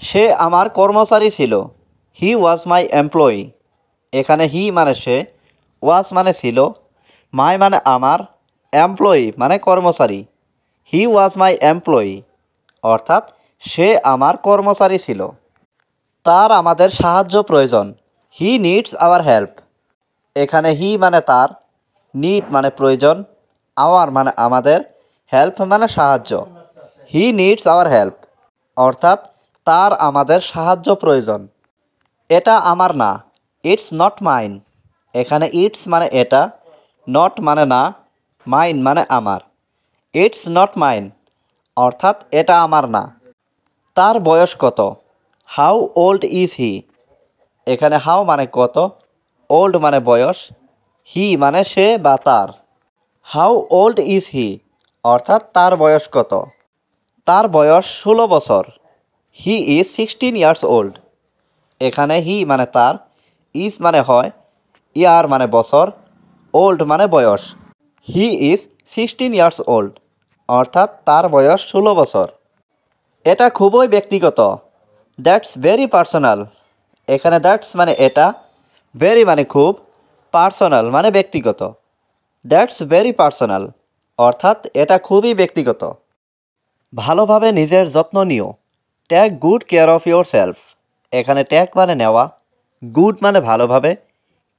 সে আমার কর্মচারী ছিল। হি ওয়াজ মাই এমপ্লয়ি। এখানে হি মানে সে, ওয়াজ মানে ছিল, মাই মানে আমার, এমপ্লয়ি মানে কর্মচারী। হি ওয়াজ মাই এমপ্লয়ি অর্থাৎ সে আমার কর্মচারী ছিল। তার আমাদের সাহায্য প্রয়োজন। He needs our help. এখানে হি মানে তার, নিড মানে প্রয়োজন, আওয়ার মানে আমাদের, হেল্প মানে সাহায্য। হি নিডস আওয়ার হেল্প অর্থাৎ তার আমাদের সাহায্য প্রয়োজন। এটা আমার না। It's not mine. এখানে ইটস মানে এটা, নট মানে না, মাইন মানে আমার। ইটস নট মাইন অর্থাৎ এটা আমার না। তার বয়স কত? How old is he. এখানে হাউ মানে কত, ওল্ড মানে বয়স, হি মানে সে বা তার। হাউ ওল্ড ইজ হি অর্থাৎ তার বয়স কত? তার বয়স 16 বছর। He is 16 years old. এখানে হি মানে তার, ইজ মানে হয়, ইয়ার মানে বছর, ওল্ড মানে বয়স। হি ইজ 16 ইয়ার্স ওল্ড অর্থাৎ তার বয়স 16 বছর। এটা খুবই ব্যক্তিগত। That's very personal. এখানে দ্যাটস মানে এটা, ভেরি মানে খুব, পার্সোনাল মানে ব্যক্তিগত। দ্যাটস ভেরি পার্সোনাল অর্থাৎ এটা খুবই ব্যক্তিগত। ভালোভাবে নিজের যত্ন নিও। Take good care of yourself. এখানে টেক মানে নেওয়া, গুড মানে ভালোভাবে,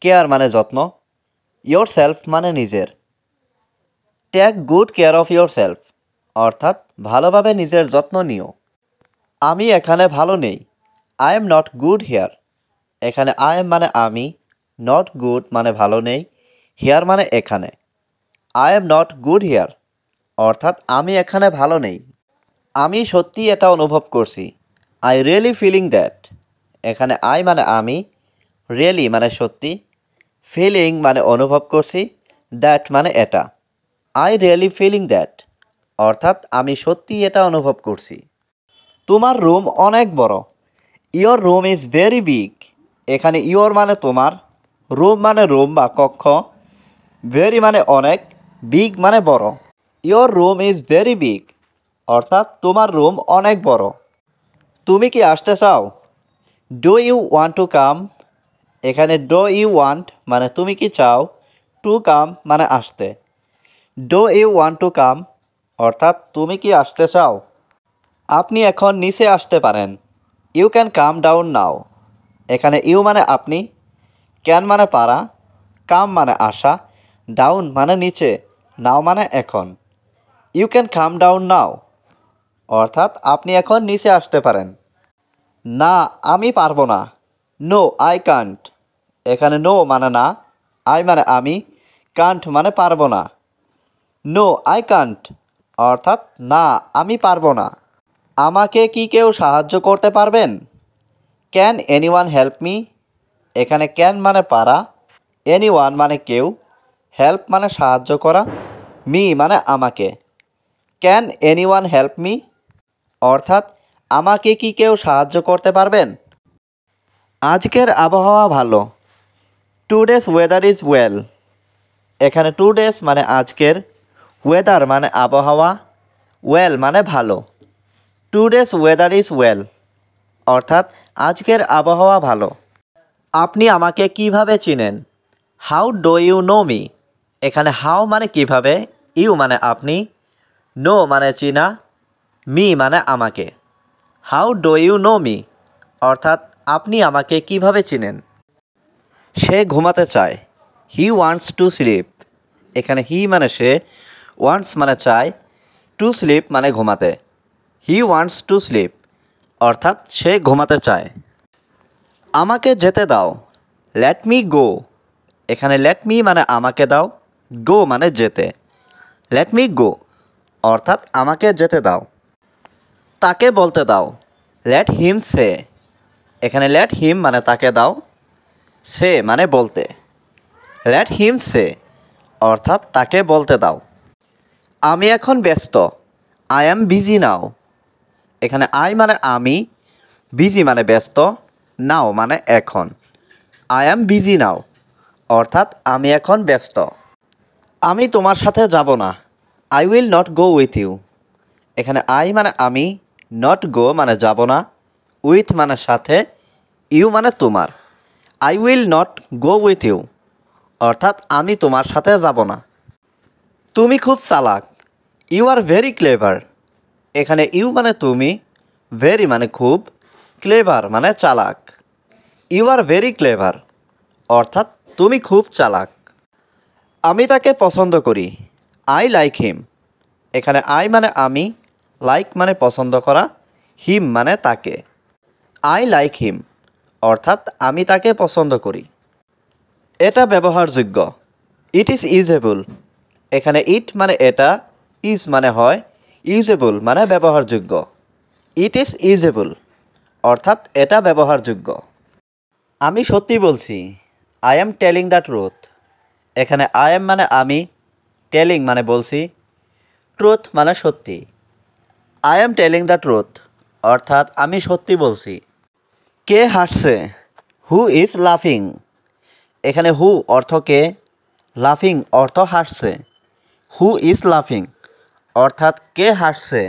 কেয়ার মানে যত্ন, ইয়োর সেলফ মানে নিজের। Take good care of yourself অর্থাৎ ভালোভাবে নিজের যত্ন নিও। আমি এখানে ভালো নেই। I am not good here. এখানে আই এম মানে আমি, নট গুড মানে ভালো নেই, হিয়ার মানে এখানে। I am not good here অর্থাৎ আমি এখানে ভালো নেই। আমি সত্যি এটা অনুভব করছি। I really feeling that. এখানে আই মানে আমি, রিয়েলি মানে সত্যি, ফিলিং মানে অনুভব করছি, দ্যাট মানে এটা। আই রিয়েলি ফিলিং দ্যাট অর্থাৎ আমি সত্যি এটা অনুভব করছি। তোমার রুম অনেক বড়। Your room is very big. এখানে ইয়োর মানে তোমার, রুম মানে রুম বা কক্ষ, ভেরি মানে অনেক, বিগ মানে বড়। Your room is very big অর্থাৎ তোমার রুম অনেক বড়। তুমি কি আসতে চাও? Do you want to come. এখানে ডু ইউ ওয়ান্ট মানে তুমি কি চাও, টু কাম মানে আসতে। Do you want to come অর্থাৎ তুমি কি আসতে চাও? আপনি এখন নিচে আসতে পারেন। You can come down now. এখানে ইউ মানে আপনি, ক্যান মানে পারা, কাম মানে আসা, ডাউন মানে নিচে, নাও মানে এখন। You can come down now অর্থাৎ আপনি এখন নিচে আসতে পারেন। না, আমি পারবো না। No I can't. এখানে নো মানে না, আই মানে আমি, কান্ট মানে পারবো না। নো আই কান্ট অর্থাৎ না আমি পারবো না। আমাকে কি কেউ সাহায্য করতে পারবেন? Can anyone help me. এখানে ক্যান মানে পারা, এনিওয়ান মানে কেউ, হেল্প মানে সাহায্য করা, মি মানে আমাকে। ক্যান এনিওয়ান হেল্প মি অর্থাৎ আমাকে কি কেউ সাহায্য করতে পারবেন? আজকের আবহাওয়া ভালো। Today's weather is well. এখানে টুডেস মানে আজকের, ওয়েদার মানে আবহাওয়া, ওয়েল মানে ভালো। টুডেস ওয়েদার ইজ ওয়েল অর্থাৎ আজকের আবহাওয়া ভালো। আপনি আমাকে কিভাবে চিনেন? How do you know me. এখানে হাউ মানে কিভাবে, ইউ মানে আপনি, নো মানে চিনা, মি মানে আমাকে। How do you know me অর্থাৎ আপনি আমাকে কিভাবে চিনেন? সে ঘুমাতে চায়। He wants to sleep. এখানে হি মানে সে, ওয়ান্টস মানে চায়, টু স্লিপ মানে ঘুমাতে। হি ওয়ান্টস টু স্লিপ অর্থাৎ সে ঘুমাতে চায়। আমাকে যেতে দাও। Let me go. এখানে লেট মি মানে আমাকে দাও, গো মানে যেতে। লেট মি গো অর্থাৎ আমাকে যেতে দাও। তাকে বলতে দাও। লেট হিম সে। এখানে লেট হিম মানে তাকে দাও, সে মানে বলতে। লেট হিম সে অর্থাৎ তাকে বলতে দাও। আমি এখন ব্যস্ত। I am busy now. এখানে আই মানে আমি, বিজি মানে ব্যস্ত, নাও মানে এখন। আই অ্যাম বিজি নাও অর্থাৎ আমি এখন ব্যস্ত। আমি তোমার সাথে যাব না। I will not go with you. এখানে আই মানে আমি, নট গো মানে যাব না, উইথ মানে সাথে, ইউ মানে তোমার। I will not go with you, অর্থাৎ আমি তোমার সাথে যাব না। তুমি খুব চালাক, ইউ আর ভেরি ক্লেভার। এখানে ইউ মানে তুমি, ভেরি মানে খুব, ক্লেভার মানে চালাক। ইউ আর ভেরি ক্লেভার, অর্থাৎ তুমি খুব চালাক। আমি তাকে পছন্দ করি, আই লাইক হিম। এখানে আই মানে আমি, লাইক মানে পছন্দ করা, হিম মানে তাকে। আই লাইক হিম, অর্থাৎ আমি তাকে পছন্দ করি। এটা ব্যবহারযোগ্য, ইট ইজ ইউজেবল। এখানে ইট মানে এটা, ইজ মানে হয়, ইউজেবল মানে ব্যবহারযোগ্য। ইট ইজ ইউজেবল, অর্থাৎ এটা ব্যবহারযোগ্য। আমি সত্যি বলছি, I am telling the truth. এখানে আই এম মানে আমি, টেলিং মানে বলছি, ট্রুথ মানে সত্যি। I am telling the truth, অর্থাৎ আমি সত্যি বলছি। কে হাসছে, হু ইজ লাফিং। এখানে হু অর্থ কে, লাফিং অর্থ হাসছে। হু ইজ লাফিং, অর্থাৎ কে হাসছে।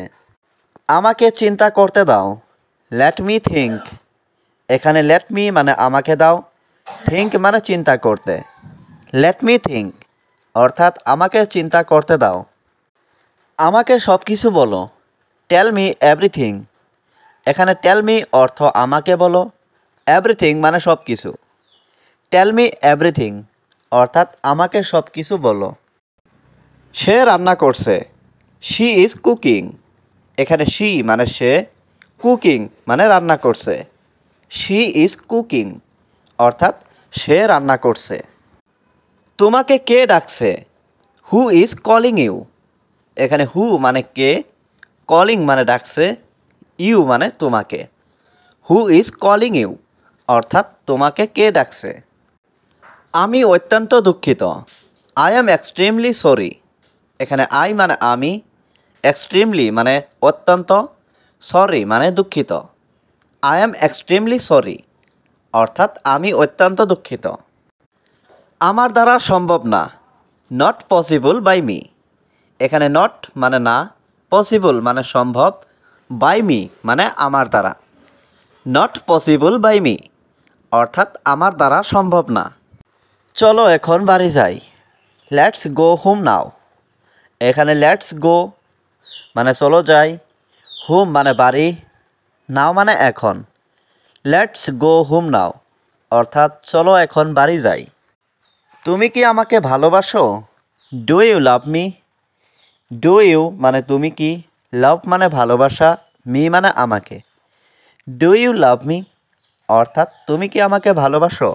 আমাকে চিন্তা করতে দাও, লেট মি থিঙ্ক। এখানে লেট মি মানে আমাকে দাও, থিঙ্ক মানে চিন্তা করতে। লেট মি থিঙ্ক, অর্থাৎ আমাকে চিন্তা করতে দাও। আমাকে সব কিছু বলো, টেল মি এভরিথিং। এখানে টেল মি অর্থ আমাকে বলো, এভরিথিং মানে সব কিছু। টেল মি এভরিথিং, অর্থাৎ আমাকে সব কিছু বলো। সে রান্না করছে, শি ইজ কুকিং। এখানে শি মানে সে, কুকিং মানে রান্না করছে। শি ইজ কুকিং, অর্থাৎ সে রান্না করছে। তোমাকে কে ডাকছে, হু ইজ কলিং ইউ। এখানে হু মানে কে, কলিং মানে ডাকছে, ইউ মানে তোমাকে। হু ইজ কলিং ইউ, অর্থাৎ তোমাকে কে ডাকছে। আমি অত্যন্ত দুঃখিত, আই অ্যাম এক্সট্রিমলি সরি। এখানে আই মানে আমি, এক্সট্রিমলি মানে অত্যন্ত, সরি মানে দুঃখিত। আই অ্যাম এক্সট্রিমলি সরি, অর্থাৎ আমি অত্যন্ত দুঃখিত। আমার দ্বারা সম্ভব না, নট পসিবল বাই মি। এখানে নট মানে না, পসিবল মানে সম্ভব, বাই মি মানে আমার দ্বারা। নট পসিবল বাই মি, অর্থাৎ আমার দ্বারা সম্ভব না। চলো এখন বাড়ি যাই, লেটস গো হোম নাও। এখানে লেটস গো মানে চলো যাই, হোম মানে বাড়ি, নাও মানে এখন। লেটস গো হোম নাও, অর্থাৎ চলো এখন বাড়ি যাই। তুমি কি আমাকে ভালোবাসো, do you love me. Do you মানে তুমি কি, লাভ মানে ভালোবাসা, মি মানে আমাকে। ডু ইউ লাভ মি, অর্থাৎ তুমি কি আমাকে ভালোবাসো।